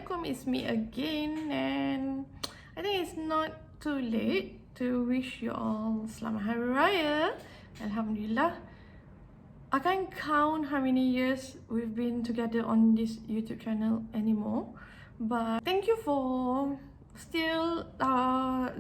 Assalamualaikum, it's me again, and I think it's not too late to wish you all Selamat Hari Raya. Alhamdulillah. I can't count how many years we've been together on this YouTube channel anymore, but thank you for still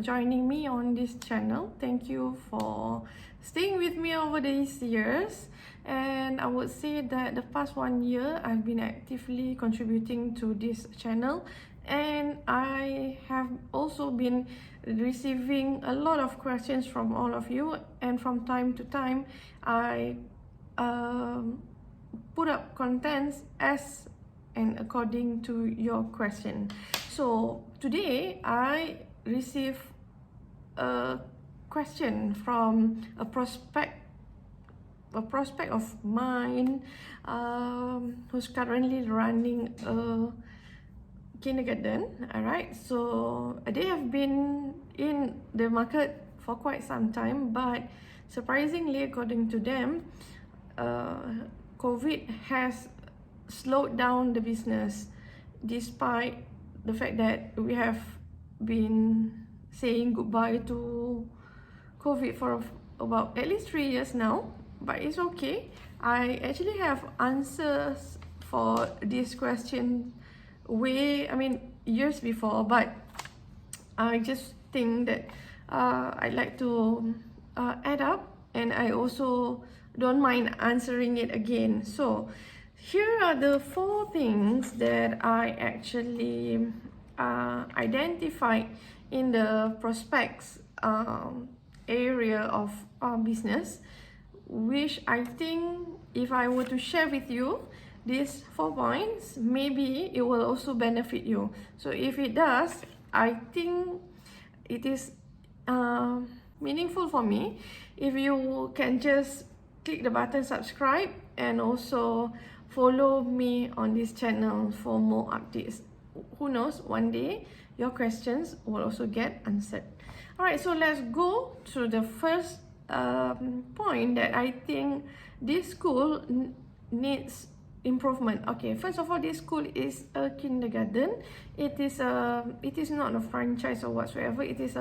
joining me on this channel. Thank you for staying with me over these years. And I would say that the past 1 year I've been actively contributing to this channel, and I have also been receiving a lot of questions from all of you, and from time to time I put up contents as and according to your question. So today I received a question from a prospect of mine who's currently running a kindergarten. Alright, so they have been in the market for quite some time, but surprisingly, according to them, COVID has slowed down the business, despite the fact that we have been saying goodbye to COVID for about at least 3 years now. But it's okay. I actually have answers for this question years before, but I just think that I'd like to add up, and I also don't mind answering it again. So here are the 4 things that I actually identified in the prospects area of business, which I think if I were to share with you these 4 points, maybe it will also benefit you. So if it does, I think it is meaningful for me if you can just click the button subscribe and also follow me on this channel for more updates. Who knows, one day your questions will also get answered. Alright, so let's go to the first point that I think this school needs improvement. Okay, first of all, this school is a kindergarten. It is not a franchise or whatsoever. It is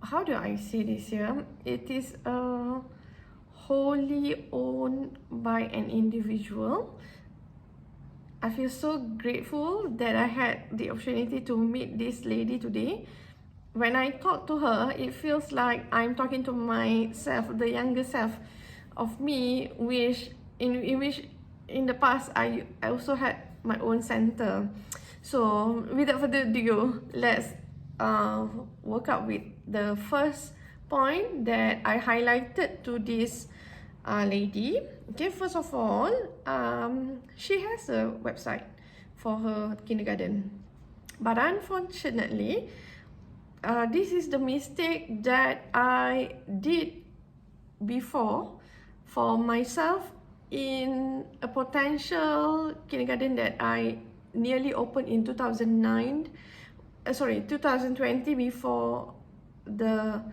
how do I say this here? It is wholly owned by an individual. I feel so grateful that I had the opportunity to meet this lady today. When I talk to her, it feels like I'm talking to myself, the younger self of me, which in the past I also had my own center. So without further ado, let's work out with the first point that I highlighted to this lady. Okay, first of all, she has a website for her kindergarten, but unfortunately, this is the mistake that I did before for myself in a potential kindergarten that I nearly opened in 2020, before the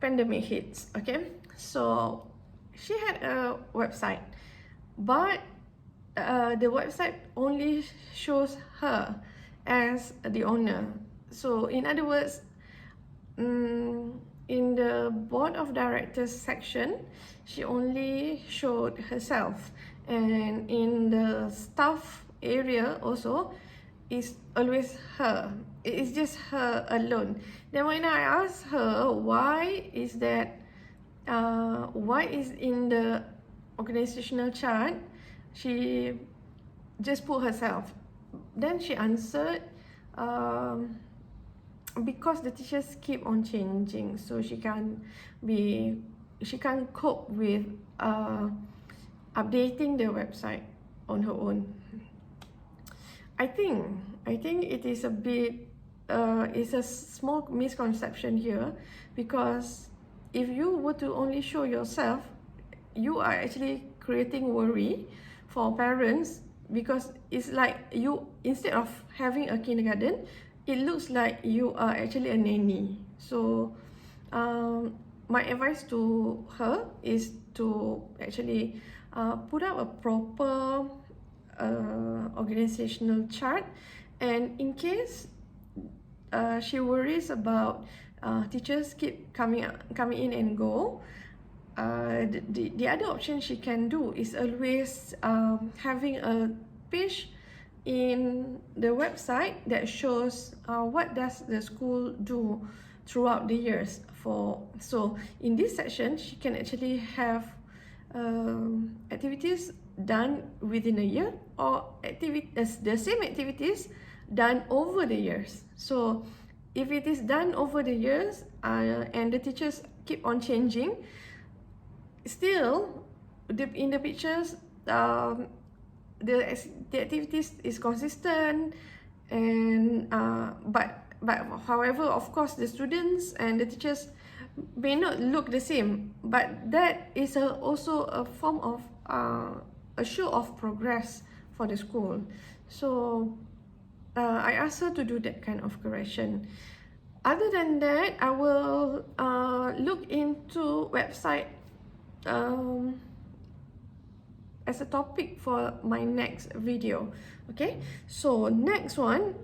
pandemic hits. Okay, so she had a website, but the website only shows her as the owner. So in other words, in the board of directors section, she only showed herself, and in the staff area also, it's always her. It's just her alone. Then when I asked her why is that, why is in the organizational chart she just put herself, then she answered, because the teachers keep on changing, so she can't cope with updating the website on her own. I think it is a bit it's a small misconception here, because if you were to only show yourself, you are actually creating worry for parents, because it's like you, instead of having a kindergarten, it looks like you are actually a nanny. So my advice to her is to actually put up a proper organizational chart, and in case she worries about teachers keep coming in and go, the other option she can do is always having a page in the website that shows what does the school do throughout the years. So in this section, she can actually have activities done within a year, or the same activities done over the years. So if it is done over the years and the teachers keep on changing, still in the pictures the activities is consistent, and but however, of course, the students and the teachers may not look the same, but that is also a form of a show of progress for the school. So I asked her to do that kind of correction. Other than that, I will look into website as a topic for my next video. Okay, so next one,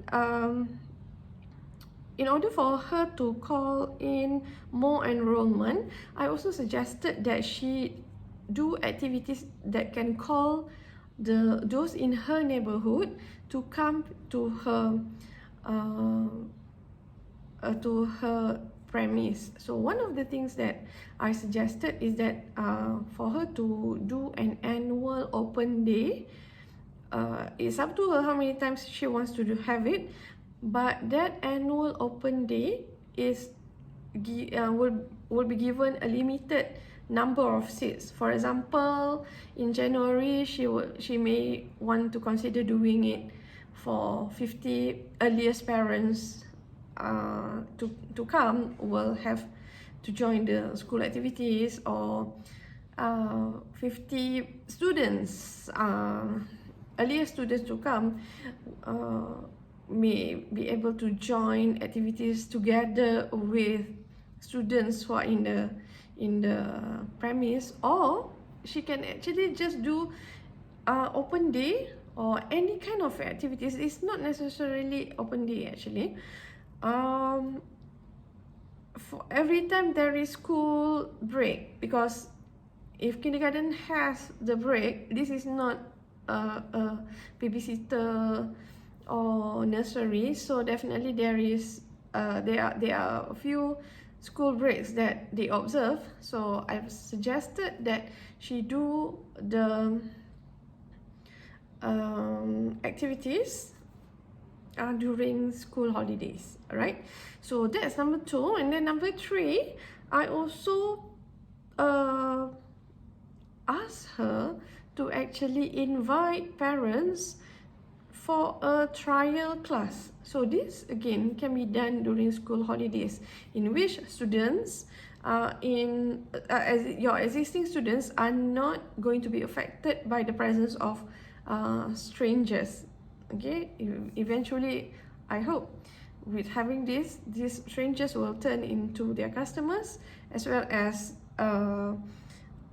in order for her to call in more enrollment, I also suggested that she do activities that can call those in her neighborhood to come to her premise. So one of the things that I suggested is that for her to do an annual open day. It's up to her how many times she wants to have it, but that annual open day is will be given a limited number of seats. For example, in January, she may want to consider doing it for 50 earliest parents to come will have to join the school activities, or 50 students, earliest students to come may be able to join activities together with students who are in the premise, or she can actually just do open day or any kind of activities. It's not necessarily open day actually. For every time there is school break, because if kindergarten has the break, this is not a babysitter or nursery, so definitely there are a few school breaks that they observe. So I've suggested that she do the activities during school holidays. Alright, so that's number 2. And then number 3, I also asked her to actually invite parents for a trial class. So this again can be done during school holidays, in which students your existing students are not going to be affected by the presence of strangers. Okay, eventually I hope with having these strangers will turn into their customers as well as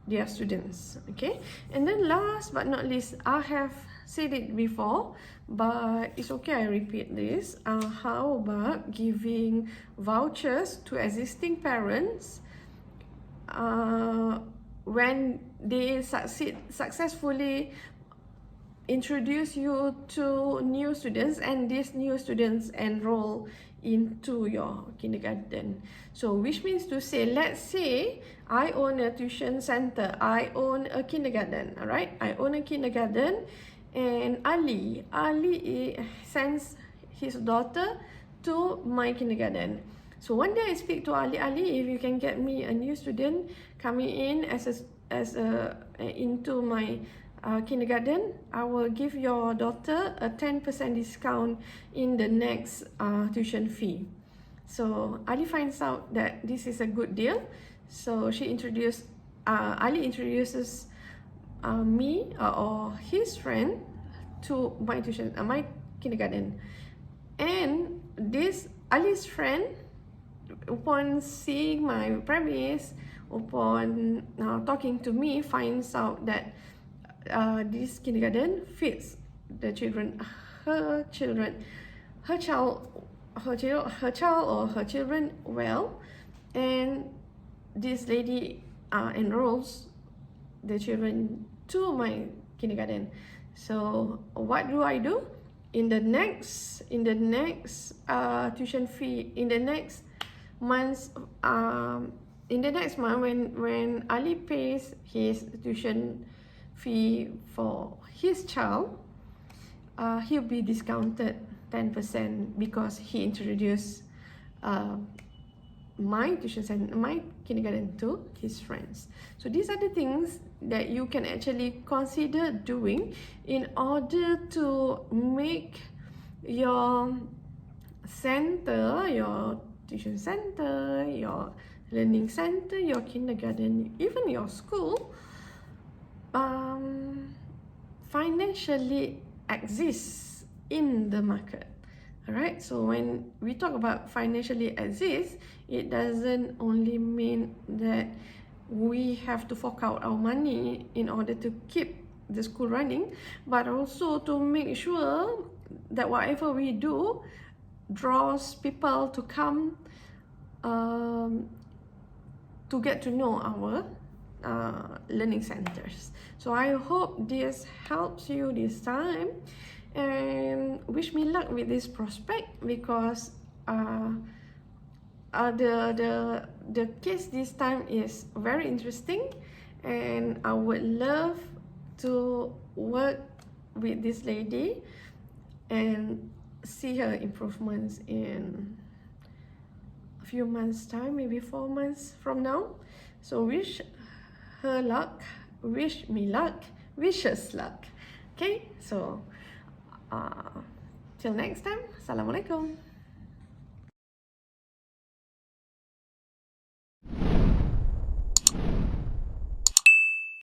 their students. Okay, and then last but not least, I have said it before, but it's okay, I repeat this. How about giving vouchers to existing parents when they successfully introduce you to new students, and these new students enroll into your kindergarten. So which means to say, let's say I own a tuition center, I own a kindergarten, all right? I own a kindergarten, and Ali sends his daughter to my kindergarten. So one day I speak to Ali, if you can get me a new student coming in into my kindergarten, I will give your daughter a 10% discount in the next tuition fee. So Ali finds out that this is a good deal. So Ali introduces me or his friend to my my kindergarten, and this Ali's friend, upon seeing my premise, upon talking to me, finds out that this kindergarten fits the children, her children, her child, her child or her children well, and this lady enrolls the children to my kindergarten. So what do I do? In the next tuition fee, in the next month, when Ali pays his tuition fee for his child, he'll be discounted 10% because he introduced my kindergarten to his friends. So these are the things that you can actually consider doing in order to make your center, your tuition center, your learning center, your kindergarten, even your school, financially exists in the market. Alright, so when we talk about financially exist, it doesn't only mean that we have to fork out our money in order to keep the school running, but also to make sure that whatever we do draws people to come to get to know our learning centers. So I hope this helps you this time, and wish me luck with this prospect, because the case this time is very interesting, and I would love to work with this lady and see her improvements in a few months time, maybe 4 months from now. So wish her luck, wish me luck, wish us luck. Okay, so till next time, Assalamualaikum.